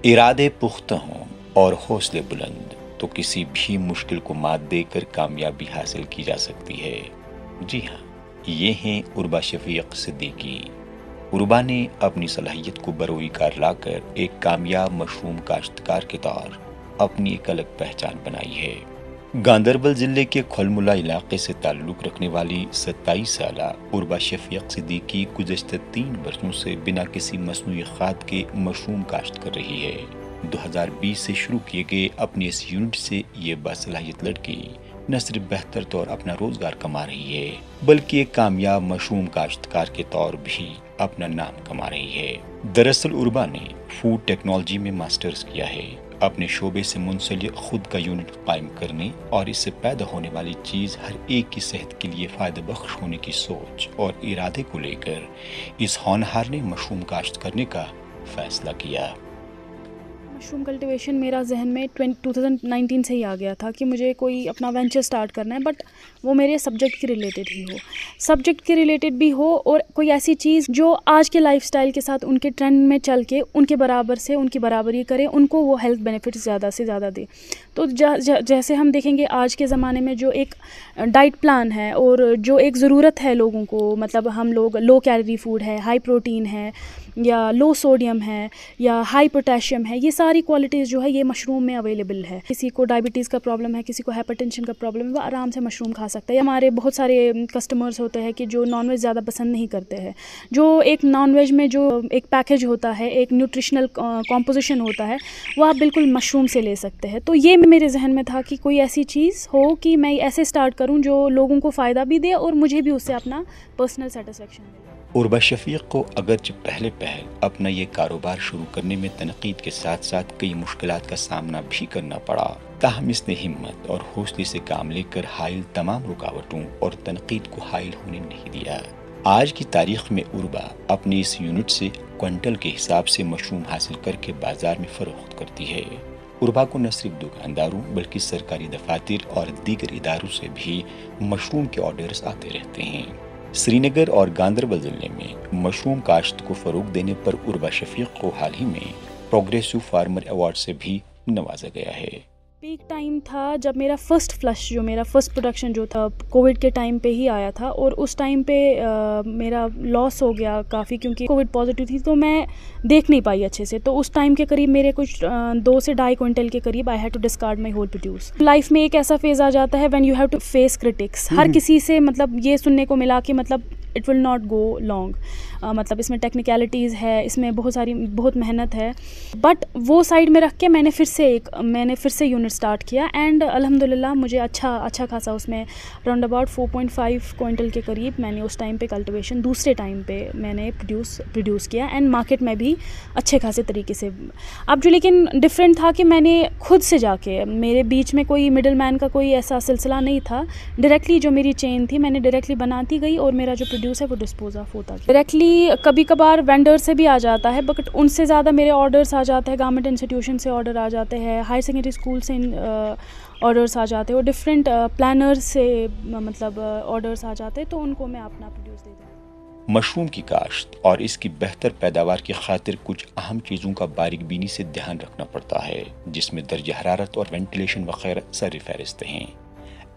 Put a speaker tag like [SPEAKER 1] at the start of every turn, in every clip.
[SPEAKER 1] ارادے پختہ ہوں اور حوصلے بلند تو کسی بھی مشکل کو مات دے کر کامیابی حاصل کی جا سکتی ہے۔ جی ہاں، یہ ہیں عربا شفیق صدیقی۔ عربا نے اپنی صلاحیت کو بروئی کار لا کر ایک کامیاب مشروم کاشتکار کے طور اپنی ایک الگ پہچان بنائی ہے۔ گاندربل ضلع کے کھلملا علاقے سے تعلق رکھنے والی 27 سالہ عربا شفیق صدیقی گزشتہ 3 برسوں سے بنا کسی مصنوعی کھاد کے مشروم کاشت کر رہی ہے۔ 2020 سے شروع کیے گئے اپنی اس یونٹ سے یہ باصلاحیت لڑکی نہ صرف بہتر طور اپنا روزگار کما رہی ہے بلکہ ایک کامیاب مشروم کاشتکار کے طور بھی اپنا نام کما رہی ہے۔ دراصل عربا نے فوڈ ٹیکنالوجی میں ماسٹرز کیا ہے۔ اپنے شعبے سے منسلک خود کا یونٹ قائم کرنے اور اس سے پیدا ہونے والی چیز ہر ایک کی صحت کے لیے فائدہ بخش ہونے کی سوچ اور ارادے کو لے کر اس ہونہار نے مشروم کاشت کرنے کا فیصلہ کیا۔
[SPEAKER 2] مشروم کلٹیویشن میرا ذہن میں 2019 سے ہی آ گیا تھا کہ مجھے کوئی اپنا وینچر سٹارٹ کرنا ہے، بٹ وہ میرے سبجیکٹ کے ریلیٹڈ ہی ہو، سبجیکٹ کے ریلیٹڈ بھی ہو اور کوئی ایسی چیز جو آج کے لائف سٹائل کے ساتھ ان کے ٹرینڈ میں چل کے ان کے برابر سے ان کی برابری کرے، ان کو وہ ہیلتھ بینیفٹس زیادہ سے زیادہ دے۔ تو جیسے ہم دیکھیں گے آج کے زمانے میں جو ایک ڈائٹ پلان ہے اور جو ایک ضرورت ہے لوگوں کو، مطلب ہم لوگ لو کیلری فوڈ ہے، ہائی پروٹین ہے یا لو سوڈیم ہے یا ہائی پوٹیشیم ہے، یہ ساری کوالٹیز جو ہے یہ مشروم میں اویلیبل ہے۔ کسی کو ڈائبٹیز کا پرابلم ہے، کسی کو ہائپر ٹینشن کا پرابلم ہے، وہ آرام سے مشروم کھا سکتا ہے۔ ہمارے بہت سارے کسٹمرز ہوتے ہیں کہ جو نان ویج زیادہ پسند نہیں کرتے ہیں، جو ایک نان ویج میں جو ایک پیکیج ہوتا ہے، ایک نیوٹریشنل کمپوزیشن ہوتا ہے، وہ آپ بالکل مشروم سے لے سکتے ہیں۔ تو یہ میرے ذہن میں تھا کہ کوئی ایسی چیز ہو کہ میں ایسے اسٹارٹ کروں جو لوگوں کو فائدہ بھی دے اور مجھے بھی اس سے اپنا پرسنل سیٹسفیکشن ملے۔
[SPEAKER 1] عربا شفیق کو اگرچہ پہلے اپنا یہ کاروبار شروع کرنے میں تنقید کے ساتھ ساتھ کئی مشکلات کا سامنا بھی کرنا پڑا، تاہم اس نے ہمت اور حوصلے سے کام لے کر حائل تمام رکاوٹوں اور تنقید کو حائل ہونے نہیں دیا۔ آج کی تاریخ میں عربا اپنی اس یونٹ سے کوئنٹل کے حساب سے مشروم حاصل کر کے بازار میں فروخت کرتی ہے۔ عربا کو نہ صرف دکانداروں بلکہ سرکاری دفاتر اور دیگر اداروں سے بھی مشروم کے آرڈرز آتے رہتے ہیں۔ سری نگر اور گاندربل ضلع میں مشروم کاشت کو فروغ دینے پر عربا شفیق کو حال ہی میں پروگریسو فارمر ایوارڈ سے بھی نوازا گیا ہے۔
[SPEAKER 2] پیک ٹائم تھا جب میرا فرسٹ فلش جو میرا فرسٹ پروڈکشن جو تھا کووڈ کے ٹائم پہ ہی آیا تھا، اور اس ٹائم پہ میرا لاس ہو گیا کافی کیونکہ کووڈ پازیٹیو تھی تو میں دیکھ نہیں پائی اچھے سے۔ تو اس ٹائم کے قریب میرے کچھ 2 سے 2.5 کوئنٹل کے قریب I had to discard my whole produce. Life میں ایک ایسا فیز آ جاتا ہے when you have to face critics. ہر کسی سے مطلب یہ سننے کو ملا کہ مطلب it will not go long, مطلب اس میں ٹیکنیکلٹیز ہے، اس میں بہت محنت ہے، بٹ وہ سائڈ میں رکھ کے میں نے پھر سے یونٹ اسٹارٹ کیا، اینڈ الحمدللہ مجھے اچھا خاصا اس میں راؤنڈ اباؤٹ 4.5 کوئنٹل کے قریب میں نے اس ٹائم پہ کلٹیویشن دوسرے ٹائم پہ میں نے پروڈیوس کیا، اینڈ مارکیٹ میں بھی اچھے خاصے طریقے سے۔ اب جو لیکن ڈفرینٹ تھا کہ میں نے خود سے جا کے، میرے بیچ میں کوئی مڈل مین کا کوئی ایسا سلسلہ نہیں تھا، ڈائریکٹلی جو میری چین تھی میں نے ڈائریکٹلی بناتی گئی اور میرا جو پروڈیوس ہے وہ ڈسپوز آف ہوتا گیا۔ ڈائریکٹلی کبھی کبھار وینڈر سے بھی آ جاتا ہے، بٹ ان سے زیادہ میرے آرڈرس آ جاتے ہیں، گورنمنٹ انسٹیٹیوشن سے آرڈر آ جاتے ہیں، ہائر سیکنڈری اسکول سے آرڈرس آ جاتے ہیں، اور ڈفرینٹ پلانرز سے مطلب آرڈرس آ جاتے ہیں، تو ان کو میں اپنا پروڈیوس دے دیتی ہوں۔
[SPEAKER 1] مشروم کی کاشت اور اس کی بہتر پیداوار کی خاطر کچھ اہم چیزوں کا باریک بینی سے دھیان رکھنا پڑتا ہے، جس میں درجہ حرارت اور وینٹیلیشن وغیرہ سر فہرست ہیں۔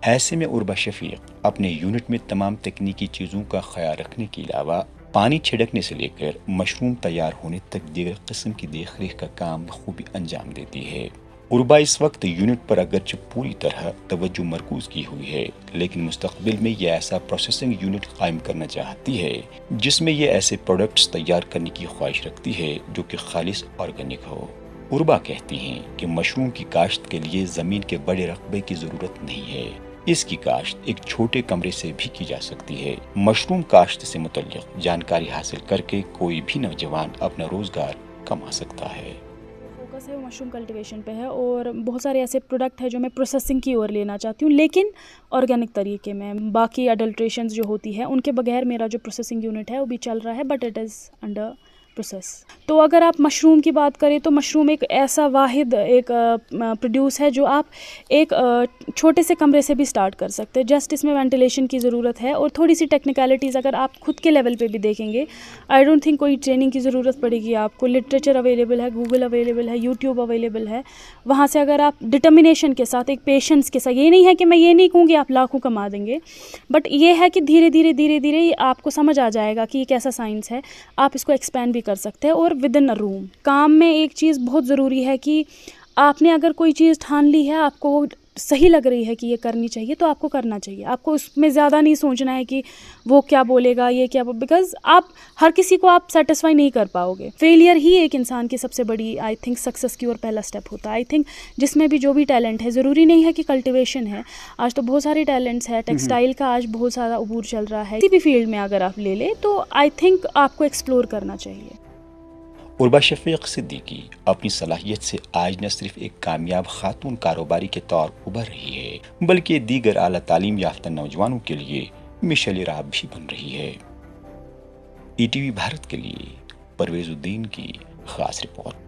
[SPEAKER 1] ایسے میں عربا شفیق اپنے یونٹ میں تمام تکنیکی چیزوں کا خیال رکھنے کے علاوہ پانی چھڑکنے سے لے کر مشروم تیار ہونے تک دیگر قسم کی دیکھ ریکھ کا کام بخوبی انجام دیتی ہے۔ عربا اس وقت یونٹ پر اگرچہ پوری طرح توجہ مرکوز کی ہوئی ہے، لیکن مستقبل میں یہ ایسا پروسیسنگ یونٹ قائم کرنا چاہتی ہے جس میں یہ ایسے پروڈکٹس تیار کرنے کی خواہش رکھتی ہے جو کہ خالص آرگینک ہو۔ عربا کہتی ہیں کہ مشروم کی کاشت کے لیے زمین کے بڑے رقبے کی ضرورت نہیں ہے، اس کی کاشت ایک چھوٹے کمرے سے بھی کی جا سکتی ہے۔ مشروم کاشت سے متعلق جانکاری حاصل کر کے کوئی بھی نوجوان اپنا روزگار کما سکتا ہے۔
[SPEAKER 2] فوکس ہے وہ مشروم کلٹیویشن پہ ہے، اور بہت سارے ایسے پروڈکٹ ہیں جو میں پروسیسنگ کی اور لینا چاہتی ہوں، لیکن آرگینک طریقے میں۔ باقی اڈلٹریشنز جو ہوتی ہے ان کے بغیر میرا جو پروسیسنگ یونٹ ہے وہ بھی چل رہا ہے، but it is under process. تو اگر آپ مشروم کی بات کریں تو مشروم ایک ایسا واحد ایک پروڈیوس ہے جو آپ ایک چھوٹے سے کمرے سے بھی سٹارٹ کر سکتے ہیں. جسٹ اس میں وینٹیلیشن کی ضرورت ہے اور تھوڑی سی ٹیکنیکلٹیز اگر آپ خود کے لیول پہ بھی دیکھیں گے, آئی ڈونٹ تھنک کوئی ٹریننگ کی ضرورت پڑے گی آپ کو. لٹریچر اویلیبل ہے, گوگل اویلیبل ہے, یوٹیوب اویلیبل ہے. وہاں سے اگر آپ ڈٹرمنیشن کے ساتھ, ایک پیشنس کے ساتھ, یہ نہیں ہے کہ میں یہ نہیں کہوں گی آپ لاکھوں کما دیں گے, بٹ یہ ہے کہ دھیرے دھیرے دھیرے دھیرے آپ کو سمجھ آ جائے گا کہ یہ کیسا سائنس ہے. آپ اس کو ایکسپینڈ بھی کر سکتے ہیں. اور ود ان اے روم کام میں ایک چیز بہت ضروری ہے کہ آپ نے اگر کوئی چیز ٹھان لی ہے, آپ کو وہ صحیح لگ رہی ہے کہ یہ کرنی چاہیے, تو آپ کو کرنا چاہیے. آپ کو اس میں زیادہ نہیں سوچنا ہے کہ وہ کیا بولے گا, یہ کیا, بیکاز آپ ہر کسی کو آپ سیٹسفائی نہیں کر پاؤ گے. فیلئر ہی ایک انسان کی سب سے بڑی آئی تھنک سکسیس کی اور پہلا اسٹیپ ہوتا ہے. آئی تھنک جس میں بھی جو بھی ٹیلنٹ ہے, ضروری نہیں ہے کہ کلٹیویشن ہے, آج تو بہت سارے ٹیلنٹس ہے. ٹیکسٹائل کا آج بہت سارا عبور چل رہا ہے. کسی بھی فیلڈ میں اگر آپ لے لیں تو آئی تھنک آپ کو ایکسپلور کرنا چاہیے.
[SPEAKER 1] عربا شفیق صدیقی اپنی صلاحیت سے آج نہ صرف ایک کامیاب خاتون کاروباری کے طور ابھر رہی ہے, بلکہ دیگر اعلیٰ تعلیم یافتہ نوجوانوں کے لیے مشعل راہ بھی بن رہی ہے. ای ٹی وی بھارت کے لیے پرویز الدین کی خاص رپورٹ.